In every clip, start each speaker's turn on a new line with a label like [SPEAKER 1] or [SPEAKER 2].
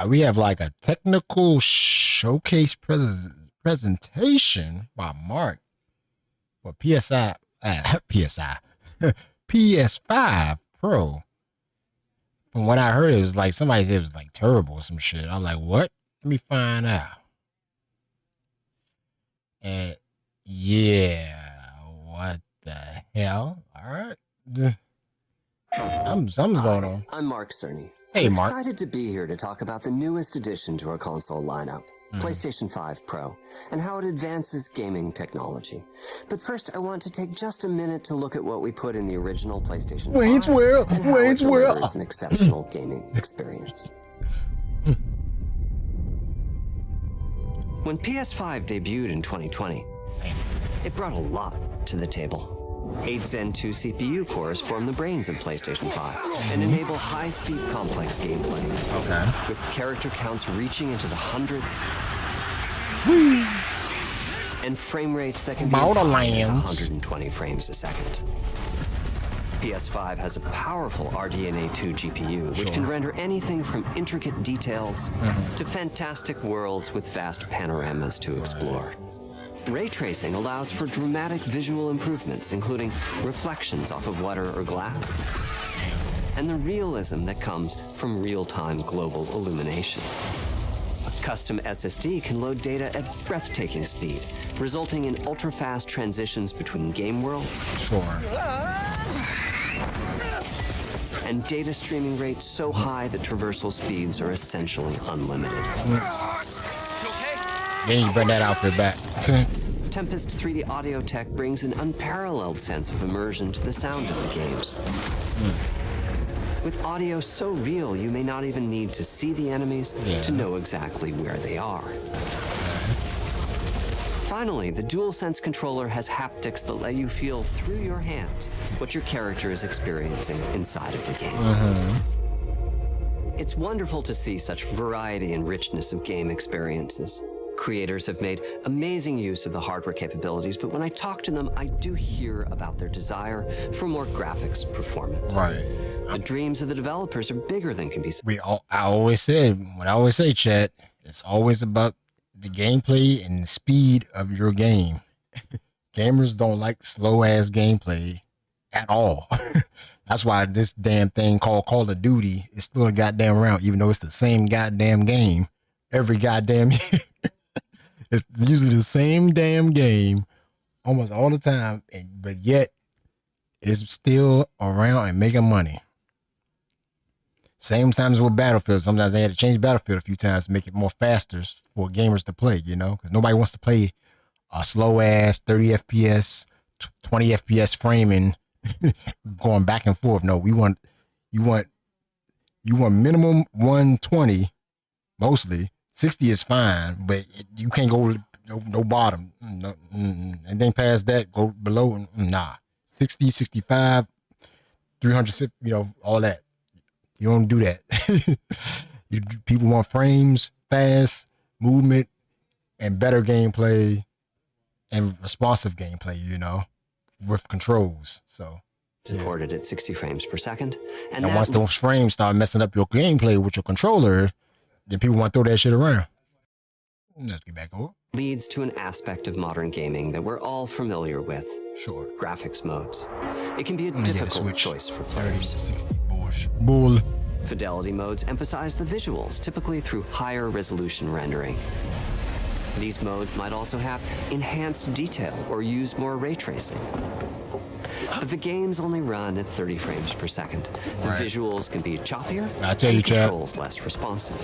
[SPEAKER 1] We have like a technical showcase presentation by Mark for PSI, PS5 Pro. From what I heard, it was like somebody said it was like terrible or some shit. I'm like, what? Let me find out. And yeah, what the hell? All right. Something's going on.
[SPEAKER 2] I'm Mark Cerny.
[SPEAKER 1] Hey,
[SPEAKER 2] I'm
[SPEAKER 1] Mark.
[SPEAKER 2] excited to be here to talk about the newest addition to our console lineup, PlayStation 5 Pro, and how it advances gaming technology. But first, I want to take just a minute to look at what we put in the original PlayStation 5 and how it delivers an exceptional gaming experience. When PS5 debuted in 2020, it brought a lot to the table. 8 Zen 2 CPU cores form the brains of PlayStation 5 and enable high-speed complex gameplay. With character counts reaching into the hundreds and frame rates that can be as high as 120 frames a second. PS5 has a powerful RDNA 2 GPU, which can render anything from intricate details to fantastic worlds with vast panoramas to explore. Ray tracing allows for dramatic visual improvements, including reflections off of water or glass, and the realism that comes from real-time global illumination. A custom SSD can load data at breathtaking speed, resulting in ultra-fast transitions between game worlds. And data streaming rates so high that traversal speeds are essentially unlimited.
[SPEAKER 1] Then you bring that outfit back.
[SPEAKER 2] Tempest 3D audio tech brings an unparalleled sense of immersion to the sound of the games. With audio so real, you may not even need to see the enemies to know exactly where they are. Finally, the DualSense controller has haptics that let you feel through your hands what your character is experiencing inside of the game. It's wonderful to see such variety and richness of game experiences. Creators have made amazing use of the hardware capabilities, but when I talk to them, I do hear about their desire for more graphics performance. The dreams of the developers are bigger than can be seen.
[SPEAKER 1] I always say, Chat, it's always about the gameplay and the speed of your game. Gamers don't like slow ass gameplay at all. That's why this damn thing called Call of Duty is still a goddamn round, even though it's the same goddamn game every goddamn year. It's usually the same damn game almost all the time, but yet it's still around and making money. Same times with Battlefield. Sometimes they had to change Battlefield a few times to make it more faster for gamers to play, you know, because nobody wants to play a slow ass 30 FPS, 20 FPS framing going back and forth. No, you want minimum 120 mostly. 60 is fine, but you can't go no bottom. And then past that, go below. Nah. 60, 65, 300, you know, all that. You don't do that. People want frames, fast movement, and better gameplay and responsive gameplay, you know, with controls. So
[SPEAKER 2] supported at 60 frames per second.
[SPEAKER 1] And once those frames start messing up your gameplay with your controller, then people want to throw that shit around. Let's get back over.
[SPEAKER 2] Leads to an aspect of modern gaming that we're all familiar with. Graphics modes. It can be a difficult choice for players.
[SPEAKER 1] 60 bull.
[SPEAKER 2] Fidelity modes emphasize the visuals, typically through higher resolution rendering. These modes might also have enhanced detail or use more ray tracing. But the games only run at 30 frames per second. The visuals can be choppier, and controls less responsive.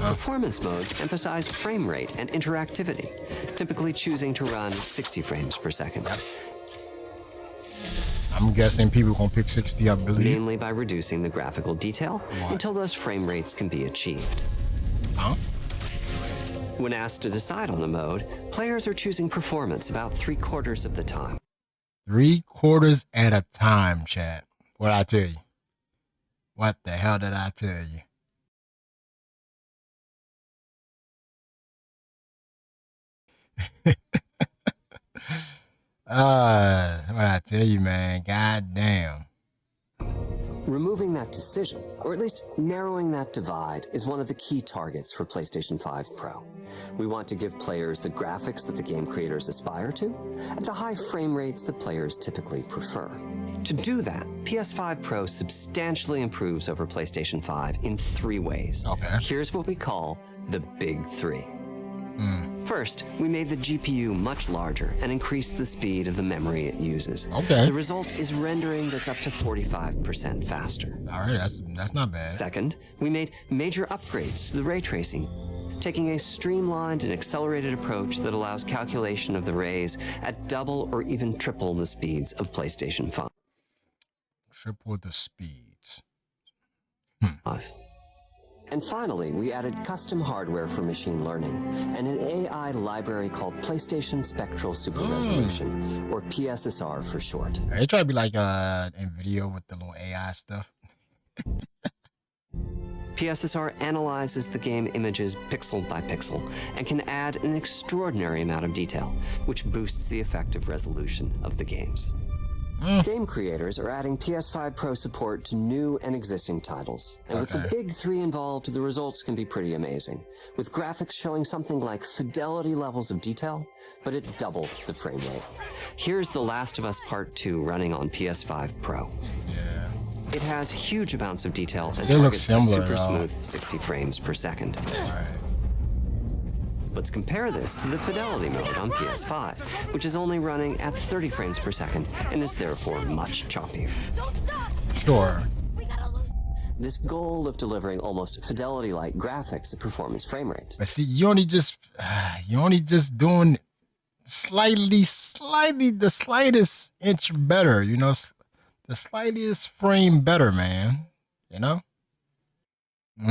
[SPEAKER 2] Performance modes emphasize frame rate and interactivity, typically choosing to run 60 frames per second.
[SPEAKER 1] I'm guessing people are going to pick 60, I believe.
[SPEAKER 2] Mainly by reducing the graphical detail until those frame rates can be achieved. When asked to decide on a mode, players are choosing performance about 3/4 of the time.
[SPEAKER 1] 3/4 at a time, chat. What I tell you? What the hell did I tell you? What I tell you, man. God damn.
[SPEAKER 2] Removing that decision, or at least narrowing that divide, is one of the key targets for PlayStation 5 Pro. We want to give players the graphics that the game creators aspire to, at the high frame rates that players typically prefer. To do that, PS5 Pro substantially improves over PlayStation 5 in 3 ways.
[SPEAKER 1] Okay.
[SPEAKER 2] Here's what we call the Big 3. First, we made the GPU much larger and increased the speed of the memory it uses.
[SPEAKER 1] Okay.
[SPEAKER 2] The result is rendering that's up to 45% faster.
[SPEAKER 1] All right, that's not bad.
[SPEAKER 2] Second, we made major upgrades to the ray tracing, taking a streamlined and accelerated approach that allows calculation of the rays at double or even triple the speeds of PlayStation 5.
[SPEAKER 1] Triple the speeds.
[SPEAKER 2] And finally, we added custom hardware for machine learning and an AI library called PlayStation Spectral Super Resolution, or PSSR for short.
[SPEAKER 1] They try to be like NVIDIA with the little AI stuff.
[SPEAKER 2] PSSR analyzes the game images pixel by pixel and can add an extraordinary amount of detail, which boosts the effective resolution of the games. Game creators are adding PS5 Pro support to new and existing titles. And with the Big 3 involved, the results can be pretty amazing, with graphics showing something like fidelity levels of detail, but at double the frame rate. Here's The Last of Us Part 2 running on PS5 Pro.
[SPEAKER 1] Yeah.
[SPEAKER 2] It has huge amounts of detail and
[SPEAKER 1] They look
[SPEAKER 2] targets
[SPEAKER 1] similar,
[SPEAKER 2] a super smooth 60 frames per second.
[SPEAKER 1] Right.
[SPEAKER 2] Let's compare this to the fidelity mode on PS5, which is only running at 30 frames per second and is therefore much choppier.
[SPEAKER 1] Sure.
[SPEAKER 2] This goal of delivering almost fidelity-like graphics at performance frame rates.
[SPEAKER 1] But see, you only just doing slightly the slightest inch better, you know, the slightest frame better, man, you know? All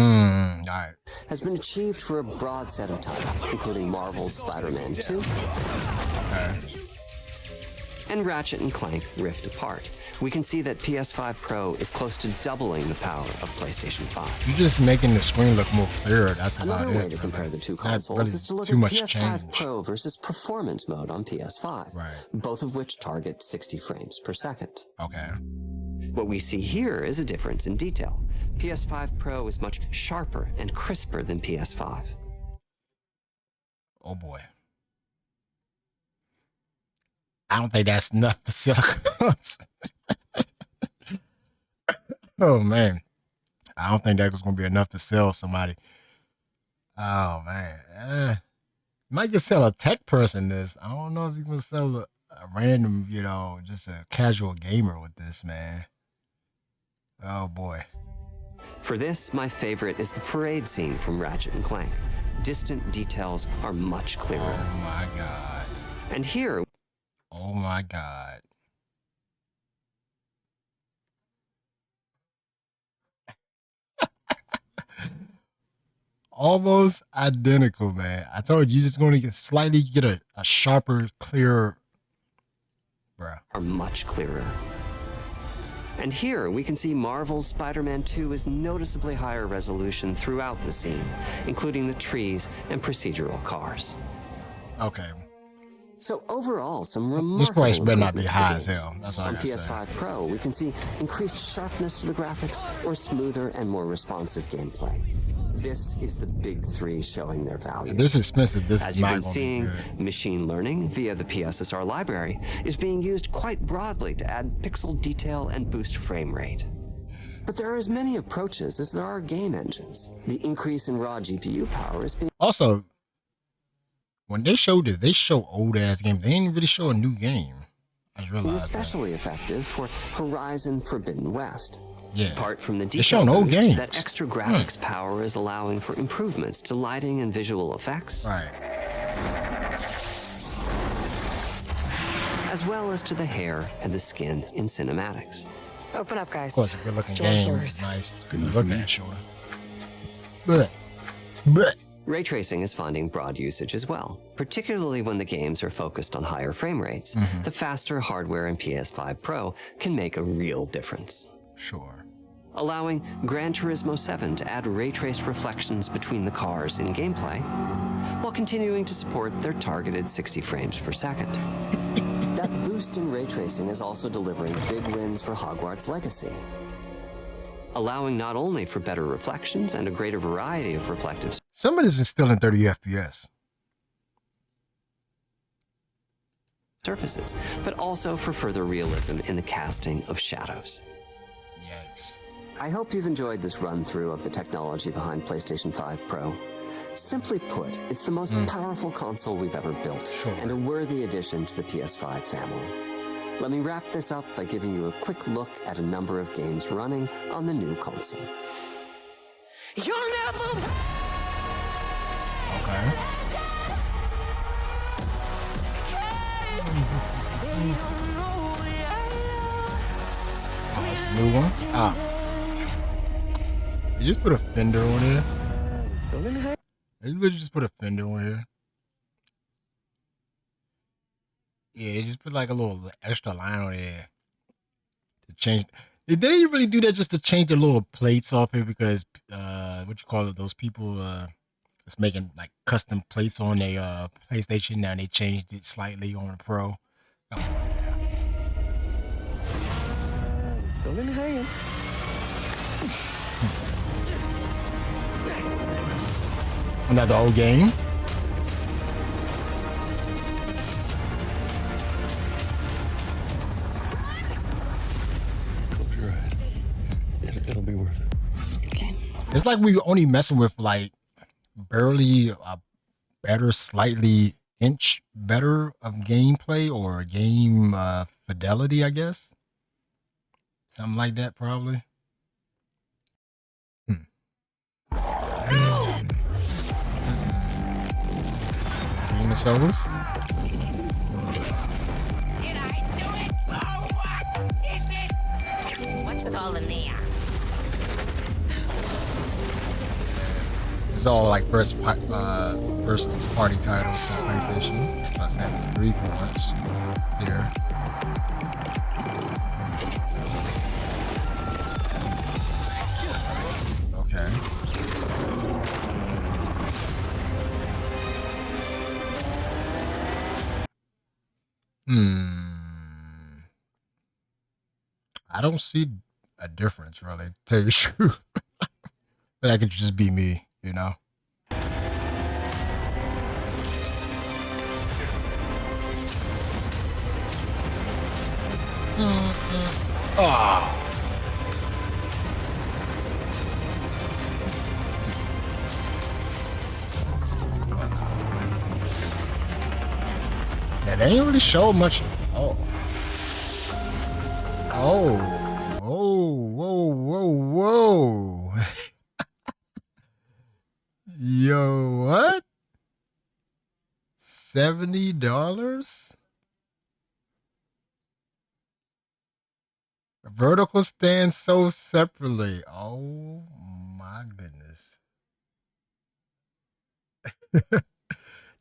[SPEAKER 1] right.
[SPEAKER 2] Has been achieved for a broad set of titles, including Marvel's Spider-Man 2 and Ratchet & Clank Rift Apart. We can see that PS5 Pro is close to doubling the power of PlayStation 5.
[SPEAKER 1] You're just making the screen look more clearer. That's about
[SPEAKER 2] Another
[SPEAKER 1] it.
[SPEAKER 2] way to compare the two consoles
[SPEAKER 1] really
[SPEAKER 2] is to look
[SPEAKER 1] too
[SPEAKER 2] at
[SPEAKER 1] much
[SPEAKER 2] PS5
[SPEAKER 1] change.
[SPEAKER 2] Pro versus Performance mode on PS5,
[SPEAKER 1] Right.
[SPEAKER 2] both of which target 60 frames per second.
[SPEAKER 1] Okay.
[SPEAKER 2] What we see here is a difference in detail. PS5 Pro is much sharper and crisper than PS5.
[SPEAKER 1] Oh boy. I don't think that's enough to sell cars. Oh man. I don't think that was gonna be enough to sell somebody. Oh man. Might just sell a tech person this. I don't know if you can sell a random, you know, just a casual gamer with this, man. Oh boy.
[SPEAKER 2] For this, my favorite is the parade scene from Ratchet & Clank. Distant details are much clearer.
[SPEAKER 1] Oh my god.
[SPEAKER 2] And here...
[SPEAKER 1] Oh my god. Almost identical, man. I told you, you're just going to slightly get a sharper, clearer... Bruh.
[SPEAKER 2] Are much clearer. And here we can see Marvel's Spider-Man 2 is noticeably higher resolution throughout the scene, including the trees and procedural cars.
[SPEAKER 1] Okay.
[SPEAKER 2] So overall, some remarkable
[SPEAKER 1] This price better not be high as
[SPEAKER 2] games.
[SPEAKER 1] hell. That's all I
[SPEAKER 2] On
[SPEAKER 1] gotta
[SPEAKER 2] PS5 Pro, we can see increased sharpness to the graphics or smoother and more responsive gameplay. This is the Big 3 showing their value.
[SPEAKER 1] If this is expensive, this
[SPEAKER 2] As
[SPEAKER 1] is
[SPEAKER 2] you've
[SPEAKER 1] not
[SPEAKER 2] been
[SPEAKER 1] going to be
[SPEAKER 2] seeing,
[SPEAKER 1] good.
[SPEAKER 2] machine learning via the PSSR library is being used quite broadly to add pixel detail and boost frame rate. But there are as many approaches as there are game engines. The increase in raw GPU power is being...
[SPEAKER 1] Also, when they showed this, they show old-ass games. They didn't really show a new game. I just realized
[SPEAKER 2] especially effective for Horizon Forbidden West.
[SPEAKER 1] Yeah.
[SPEAKER 2] Apart from the
[SPEAKER 1] They're showing old
[SPEAKER 2] boost,
[SPEAKER 1] games.
[SPEAKER 2] that extra graphics power is allowing for improvements to lighting and visual effects,
[SPEAKER 1] Right.
[SPEAKER 2] as well as to the hair and the skin in cinematics.
[SPEAKER 3] Open up, guys.
[SPEAKER 1] Of course, a good-looking
[SPEAKER 3] Door's
[SPEAKER 1] game.
[SPEAKER 3] yours.
[SPEAKER 1] Nice. Good looking, sure. But
[SPEAKER 2] Ray tracing is finding broad usage as well, particularly when the games are focused on higher frame rates. The faster hardware in PS5 Pro can make a real difference.
[SPEAKER 1] sure.
[SPEAKER 2] Allowing Gran Turismo 7 to add ray-traced reflections between the cars in gameplay, while continuing to support their targeted 60 frames per second. That boost in ray tracing is also delivering big wins for Hogwarts Legacy. allowing not only for better reflections and a greater variety of reflective
[SPEAKER 1] some of this is still in 30 FPS.
[SPEAKER 2] surfaces, but also for further realism in the casting of shadows.
[SPEAKER 1] Yikes.
[SPEAKER 2] I hope you've enjoyed this run-through of the technology behind PlayStation 5 Pro. Simply put, it's the most powerful console we've ever built, and a worthy addition to the PS5 family. Let me wrap this up by giving you a quick look at a number of games running on the new console. You'll never...
[SPEAKER 1] Okay. Oh, it's a new one? Ah. You just put a fender on here. You literally just put a fender on here. Yeah, they just put like a little extra line on there to change. Did they really do that just to change the little plates off here? Because what you call it, those people that's making like custom plates on their PlayStation now, and they changed it slightly on the Pro.
[SPEAKER 2] Don't let me hang.
[SPEAKER 1] Not the whole game.
[SPEAKER 2] Close your eyes. It'll be worth it.
[SPEAKER 3] Okay.
[SPEAKER 1] It's like we were only messing with like barely a better, slightly inch better of gameplay or game fidelity, I guess. Something like that, probably. Demon Souls.
[SPEAKER 3] Did I do it? Oh, what is this? What's with all in there?
[SPEAKER 1] It's all like first party titles for PlayStation. Assassin's Creed for once here. Okay. I don't see a difference, really, to tell you the truth. That could just be me, you know? Oh. Yeah, they ain't really show much. Oh. Oh. Whoa, whoa, whoa, whoa. Yo, what? $70? Vertical stand sold separately. Oh my goodness.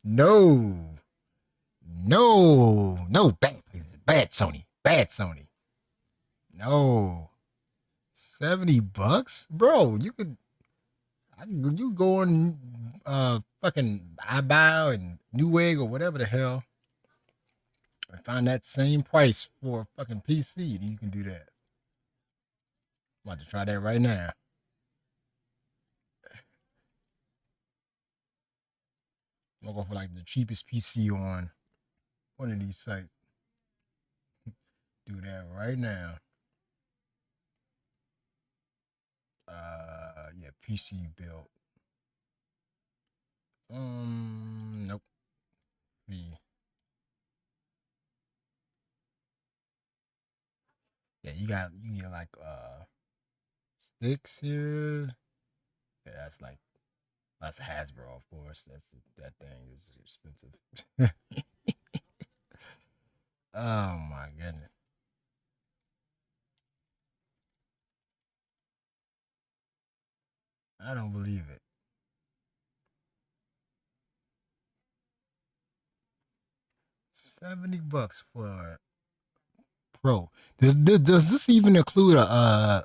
[SPEAKER 1] No. No. No. Bad, bad Sony. Bad Sony. No. $70? Bro, you could go on fucking iBuy and Newegg or whatever the hell and find that same price for a fucking PC. You can do that. I'm about to try that right now. I'm gonna go for like the cheapest PC on one of these sites. Do that right now. Yeah, PC build. Nope. Yeah, you get like sticks here. Yeah, that's Hasbro, of course. That thing is expensive. Oh my goodness. I don't believe it. $70 for Pro. Does this even include a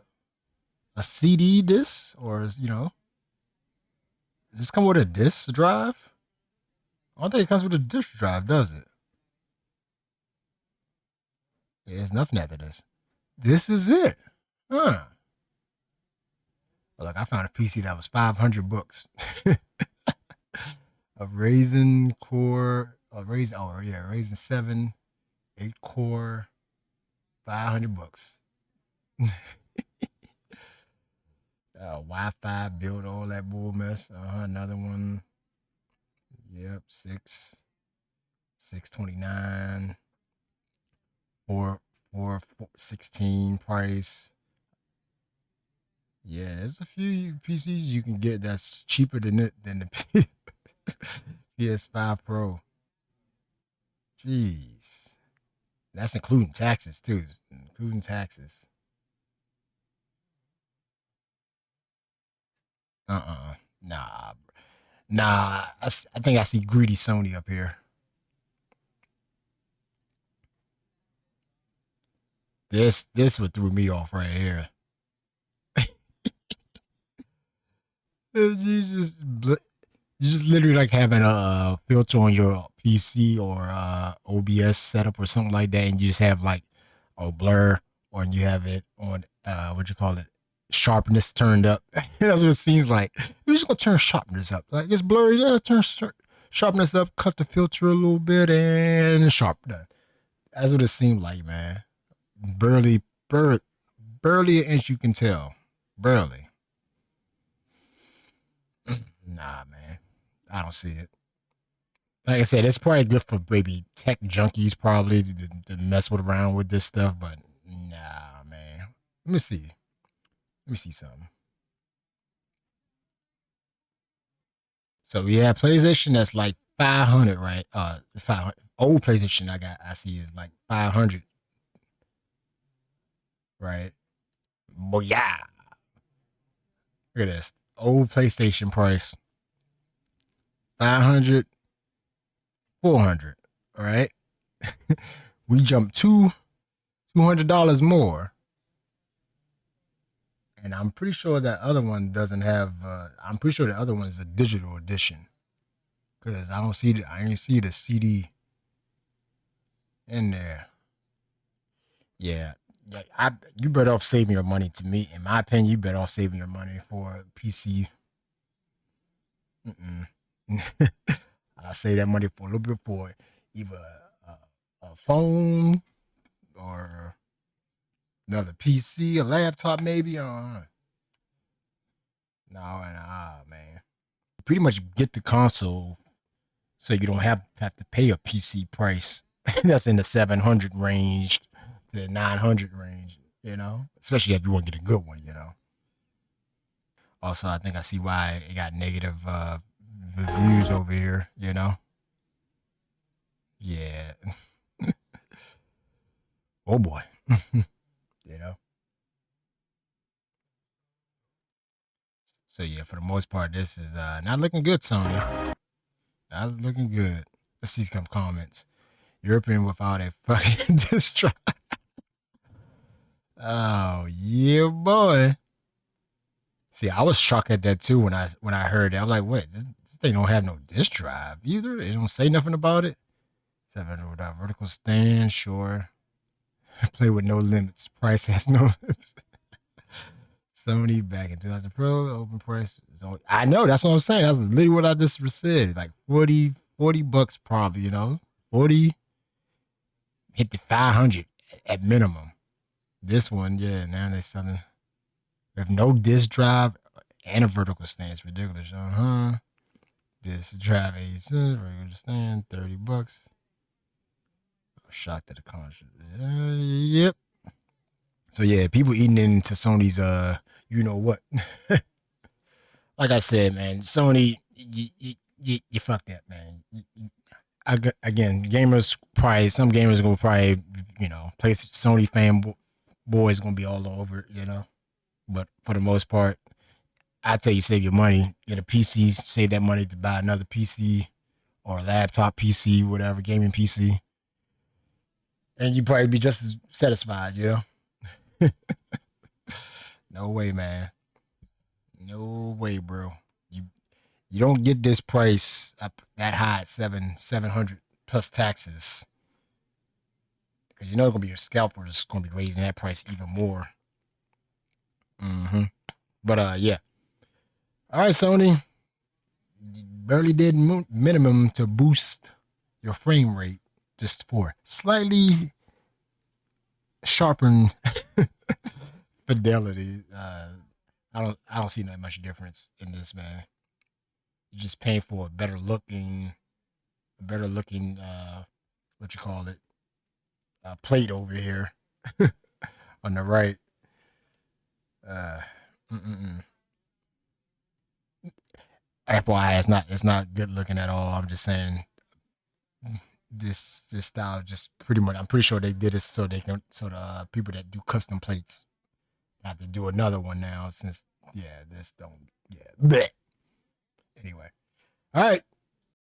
[SPEAKER 1] CD disc, or does this come with a disc drive? I don't think it comes with a disc drive, does it? There's nothing after this. This is it. Huh. Look, I found a PC that was 500 bucks. A Ryzen core, Ryzen 7, 8 core, 500 bucks. Wi-Fi, build all that bull mess. Another one. Yep, 629, 416 price. Yeah, there's a few PCs you can get that's cheaper than the PS5 Pro. Jeez, that's including taxes too. Including taxes. Nah, nah. I think I see greedy Sony up here. This what threw me off right here. You just literally like having a filter on your PC or OBS setup or something like that, and you just have like a blur, or you have it on what you call it, sharpness turned up. That's what it seems like. You're just gonna turn sharpness up. Like it's blurry, yeah, turn sharpness up, cut the filter a little bit, and sharp done. That's what it seemed like, man. Barely, barely an inch you can tell. Barely. Nah, man. I don't see it. Like I said, it's probably good for maybe tech junkies probably to mess with around with this stuff, but nah, man. Let me see. Let me see something. So yeah, PlayStation that's like 500, right? 500. Old PlayStation I see is like 500, right? But yeah, look at this old PlayStation price 500, 400, all right? We jumped $200 more. And I'm pretty sure that other one doesn't have. I'm pretty sure the other one is a digital edition, because I ain't see the CD in there. Yeah, you better off saving your money. To me, in my opinion, you better off saving your money for a PC. I save that money for a little bit for either a phone or another PC, a laptop, maybe. No, nah, man. Pretty much get the console so you don't have to pay a PC price that's in the 700 range to 900 range, especially if you want to get a good one. Also, I think I see why it got negative reviews over here. Yeah. Oh boy. you know. So yeah, for the most part, this is not looking good, Sony. Not looking good. Let's see some comments. European without a fucking disk drive. Oh yeah, boy. See, I was shocked at that too when I heard that. I'm like, what? This thing don't have no disk drive either. They don't say nothing about it. 7 without vertical stand, sure. Play with no limits. Price has no limits. Sony back in 2000 Pro, open price. I know, that's what I'm saying. That's literally what I just said. Like 40 bucks probably, 40, hit the 500 at minimum. This one, yeah, now they're selling with no disk drive and a vertical stand. It's ridiculous. Disk drive 80 cents, regular stand, 30 bucks. I'm shocked at the contract. Yep. So yeah, people eating into Sony's you know what. Like I said, man, Sony, you fucked that, man. Again, gamers probably, some gamers are gonna probably, play Sony fanboys gonna be all over it, But for the most part, I tell you, save your money, get a PC, save that money to buy another PC or a laptop PC, whatever, gaming PC, and you probably be just as satisfied, No way, man. No way, bro. You don't get this price up that high at 700 plus taxes. Because it's gonna be your scalper that's gonna be raising that price even more. But yeah. All right, Sony. You barely did minimum to boost your frame rate just for slightly sharpened fidelity. I don't see that much difference in this, man. You're just paying for a better looking, what you call it, plate over here on the right. Uh, FYI, it's not good looking at all. I'm just saying this style just pretty much. I'm pretty sure they did it so they can the people that do custom plates have to do another one now since this don't Blech. Anyway, all right.